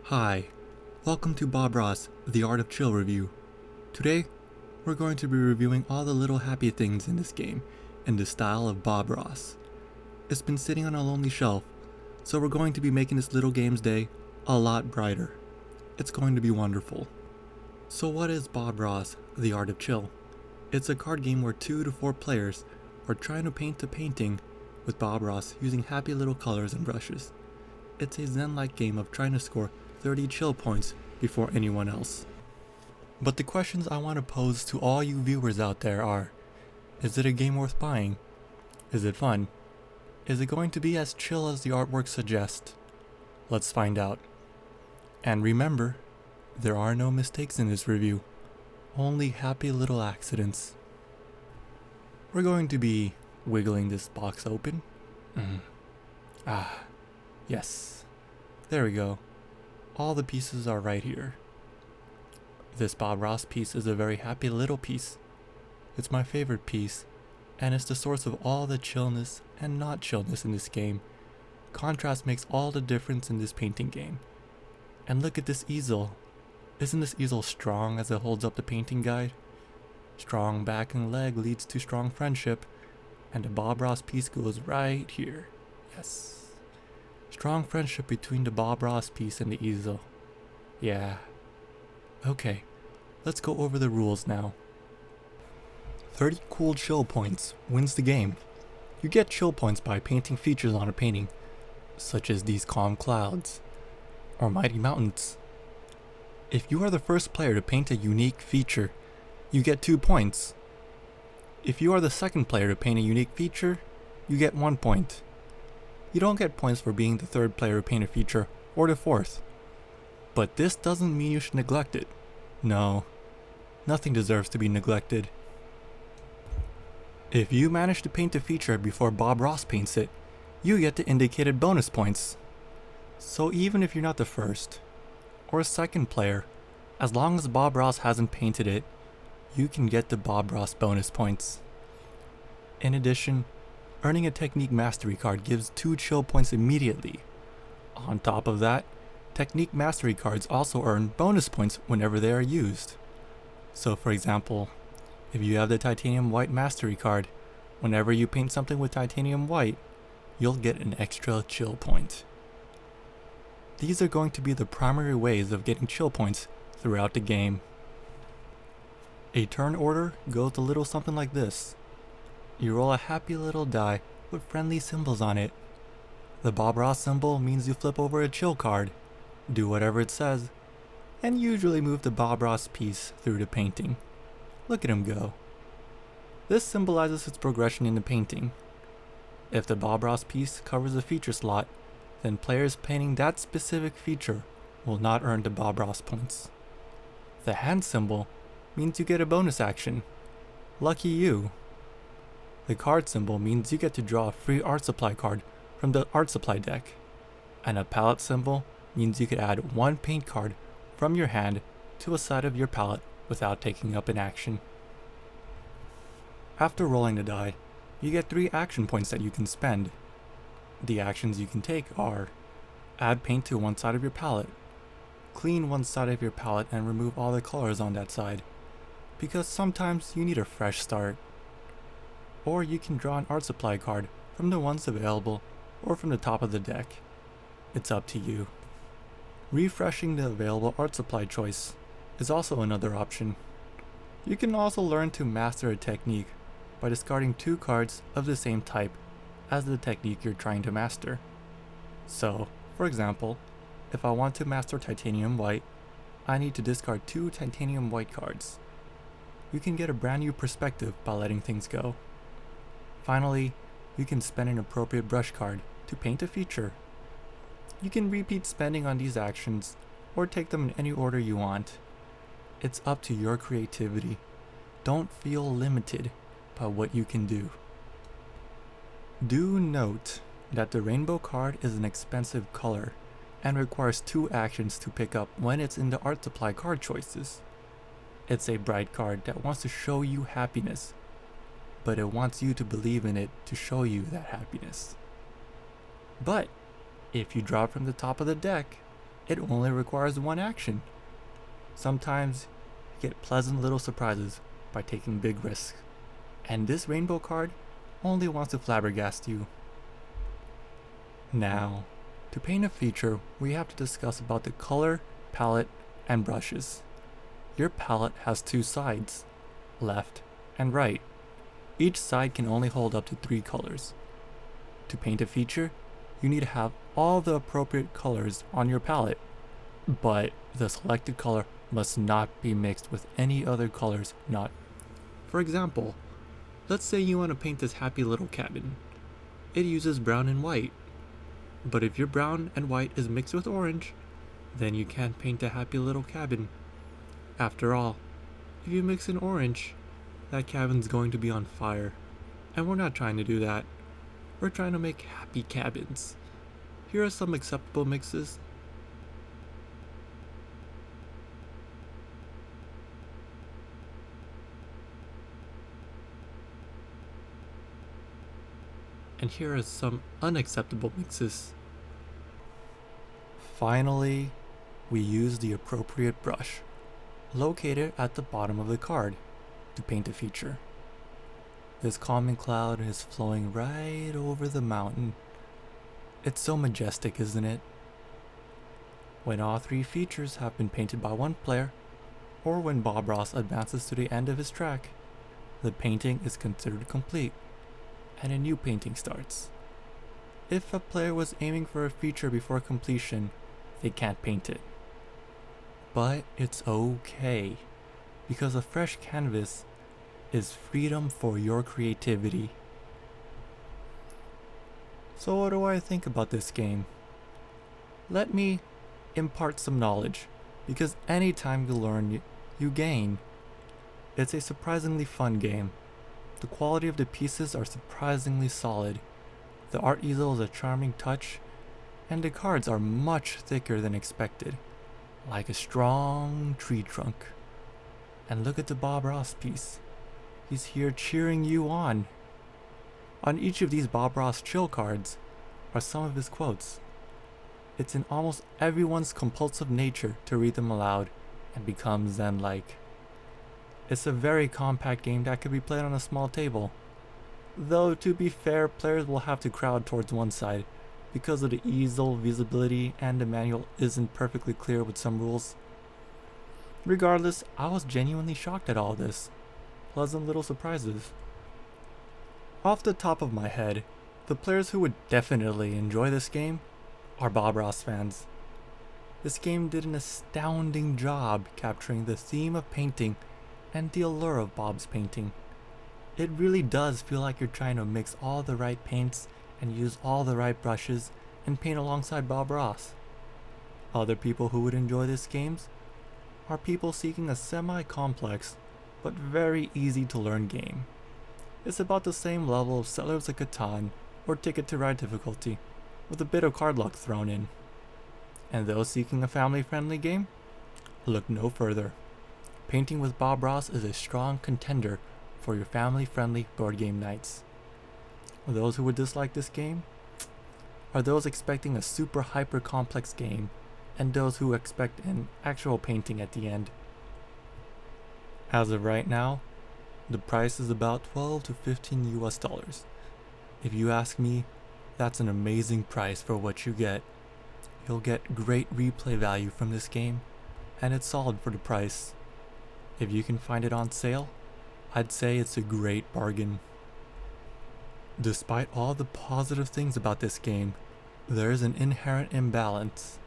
Hi, welcome to Bob Ross, The Art of Chill review. Today, we're going to be reviewing all the little happy things in this game in the style of Bob Ross. It's been sitting on a lonely shelf, so we're going to be making this little game's day a lot brighter. It's going to be wonderful. So what is Bob Ross, The Art of Chill? It's a card game where 2 to 4 players are trying to paint a painting with Bob Ross using happy little colors and brushes. It's a zen-like game of trying to score 30 chill points before anyone else. But the questions I want to pose to all you viewers out there are, is it a game worth buying? Is it fun? Is it going to be as chill as the artwork suggests? Let's find out. And remember, there are no mistakes in this review, only happy little accidents. We're going to be wiggling this box open. Yes. There we go. All the pieces are right here. This Bob Ross piece is a very happy little piece. It's my favorite piece, and it's the source of all the chillness and not chillness in this game. Contrast makes all the difference in this painting game. And look at this easel. Isn't this easel strong as it holds up the painting guide? Strong back and leg leads to strong friendship, and the Bob Ross piece goes right here. Yes. Strong friendship between the Bob Ross piece and the easel. Yeah. Okay, let's go over the rules now. 30 cool chill points wins the game. You get chill points by painting features on a painting, such as these calm clouds, or mighty mountains. If you are the first player to paint a unique feature, you get 2 points. If you are the second player to paint a unique feature, you get 1 point. You don't get points for being the third player to paint a feature, or the fourth. But this doesn't mean you should neglect it. No, nothing deserves to be neglected. If you manage to paint a feature before Bob Ross paints it, you get the indicated bonus points. So even if you're not the first or second player, as long as Bob Ross hasn't painted it, you can get the Bob Ross bonus points. In addition, earning a Technique Mastery card gives 2 chill points immediately. On top of that, Technique Mastery cards also earn bonus points whenever they are used. So for example, if you have the Titanium White Mastery card, whenever you paint something with Titanium White, you'll get an extra chill point. These are going to be the primary ways of getting chill points throughout the game. A turn order goes a little something like this. You roll a happy little die with friendly symbols on it. The Bob Ross symbol means you flip over a chill card, do whatever it says, and usually move the Bob Ross piece through the painting. Look at him go. This symbolizes its progression in the painting. If the Bob Ross piece covers a feature slot, then players painting that specific feature will not earn the Bob Ross points. The hand symbol means you get a bonus action. Lucky you. The card symbol means you get to draw a free art supply card from the art supply deck. And a palette symbol means you could add 1 paint card from your hand to a side of your palette without taking up an action. After rolling the die, you get 3 action points that you can spend. The actions you can take are: add paint to one side of your palette, clean one side of your palette and remove all the colors on that side, because sometimes you need a fresh start. Or you can draw an art supply card from the ones available or from the top of the deck. It's up to you. Refreshing the available art supply choice is also another option. You can also learn to master a technique by discarding 2 cards of the same type as the technique you're trying to master. So, for example, if I want to master Titanium White, I need to discard 2 Titanium White cards. You can get a brand new perspective by letting things go. Finally, you can spend an appropriate brush card to paint a feature. You can repeat spending on these actions or take them in any order you want. It's up to your creativity. Don't feel limited by what you can do. Do note that the rainbow card is an expensive color and requires 2 actions to pick up when it's in the art supply card choices. It's a bright card that wants to show you happiness, but it wants you to believe in it to show you that happiness. But if you draw from the top of the deck, it only requires one action. Sometimes you get pleasant little surprises by taking big risks, and this rainbow card only wants to flabbergast you. Now, to paint a feature, we have to discuss about the color, palette, and brushes. Your palette has two sides, left and right. Each side can only hold up to 3 colors. To paint a feature, you need to have all the appropriate colors on your palette, but the selected color must not be mixed with any other colors not. For example, let's say you want to paint this happy little cabin. It uses brown and white, but if your brown and white is mixed with orange, then you can't paint a happy little cabin. After all, if you mix in orange, that cabin's going to be on fire, and we're not trying to do that. We're trying to make happy cabins. Here are some acceptable mixes. And here are some unacceptable mixes. Finally, we use the appropriate brush, located at the bottom of the card, to paint a feature. This calming cloud is flowing right over the mountain. It's so majestic, isn't it? When all 3 features have been painted by one player, or when Bob Ross advances to the end of his track, the painting is considered complete, and a new painting starts. If a player was aiming for a feature before completion, they can't paint it. But it's okay, because a fresh canvas is freedom for your creativity. So what do I think about this game? Let me impart some knowledge, because anytime you learn, you gain. It's a surprisingly fun game. The quality of the pieces are surprisingly solid. The art easel is a charming touch, and the cards are much thicker than expected, like a strong tree trunk. And look at the Bob Ross piece. He's here cheering you on. On each of these Bob Ross chill cards are some of his quotes. It's in almost everyone's compulsive nature to read them aloud and become zen-like. It's a very compact game that could be played on a small table. Though, to be fair, players will have to crowd towards one side because of the easel visibility and the manual isn't perfectly clear with some rules. Regardless, I was genuinely shocked at all this. Pleasant little surprises. Off the top of my head, the players who would definitely enjoy this game are Bob Ross fans. This game did an astounding job capturing the theme of painting and the allure of Bob's painting. It really does feel like you're trying to mix all the right paints and use all the right brushes and paint alongside Bob Ross. Other people who would enjoy this game are people seeking a semi-complex but very easy to learn game. It's about the same level of Settlers of Catan or Ticket to Ride difficulty, with a bit of card luck thrown in. And those seeking a family-friendly game? Look no further. Painting with Bob Ross is a strong contender for your family-friendly board game nights. Those who would dislike this game are those expecting a super hyper complex game, and those who expect an actual painting at the end. As of right now, the price is about $12 to $15 US. If you ask me, that's an amazing price for what you get. You'll get great replay value from this game, and it's solid for the price. If you can find it on sale, I'd say it's a great bargain. Despite all the positive things about this game, there is an inherent imbalance.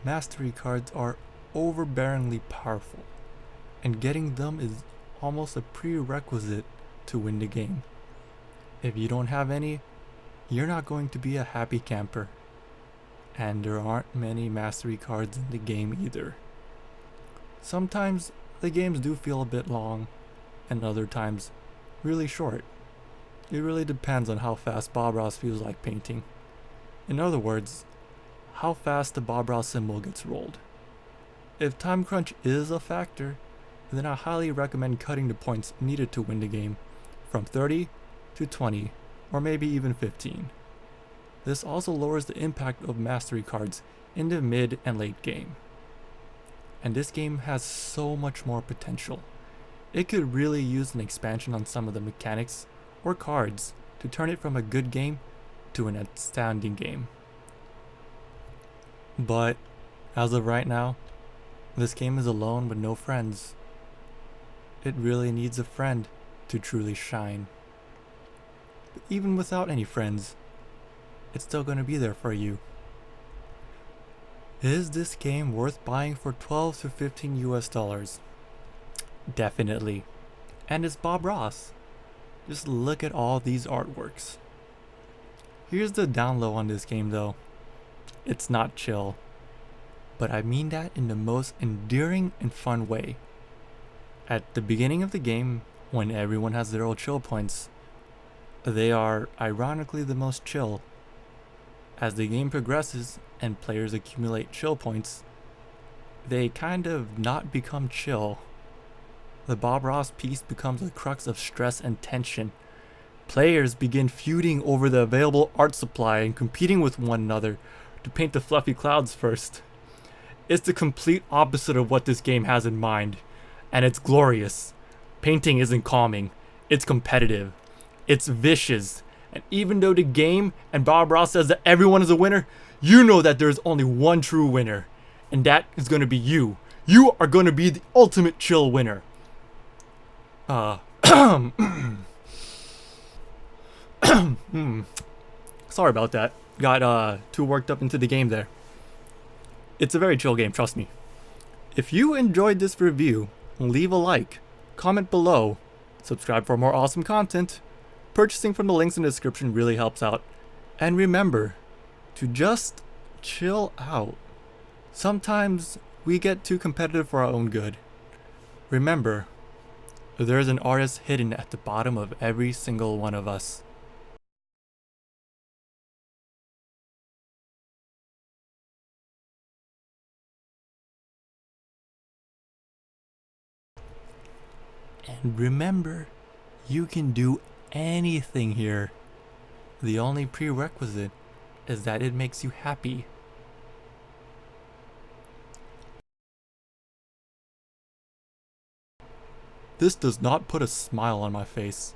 Mastery cards are overbearingly powerful, and getting them is almost a prerequisite to win the game. If you don't have any, you're not going to be a happy camper. And there aren't many mastery cards in the game either. Sometimes the games do feel a bit long, and other times really short. It really depends on how fast Bob Ross feels like painting. In other words, how fast the Bob Ross symbol gets rolled. If time crunch is a factor, then I highly recommend cutting the points needed to win the game from 30 to 20, or maybe even 15. this also lowers the impact of mastery cards in the mid and late game. And this game has so much more potential. It could really use an expansion on some of the mechanics or cards to turn it from a good game to an outstanding game. But as of right now, this game is alone with no friends. It really needs a friend to truly shine. But even without any friends, it's still going to be there for you. Is this game worth buying for 12 to 15 US dollars? Definitely. And it's Bob Ross. Just look at all these artworks. Here's the down low on this game though. It's not chill. But I mean that in the most endearing and fun way. At the beginning of the game, when everyone has 0 chill points, they are ironically the most chill. As the game progresses and players accumulate chill points, they kind of not become chill. The Bob Ross piece becomes a crux of stress and tension. Players begin feuding over the available art supply and competing with one another to paint the fluffy clouds first. It's the complete opposite of what this game has in mind, and it's glorious. Painting isn't calming, it's competitive, it's vicious, and even though the game and Bob Ross says that everyone is a winner, you know that there's only one true winner, and that is going to be you. You are going to be the ultimate chill winner. Sorry about that. Got too worked up into the game there. It's a very chill game, trust me. If you enjoyed this review, leave a like, comment below, subscribe for more awesome content. Purchasing from the links in the description really helps out. And remember to just chill out. Sometimes we get too competitive for our own good. Remember, there's an artist hidden at the bottom of every single one of us. And remember, you can do anything here. The only prerequisite is that it makes you happy. This does not put a smile on my face.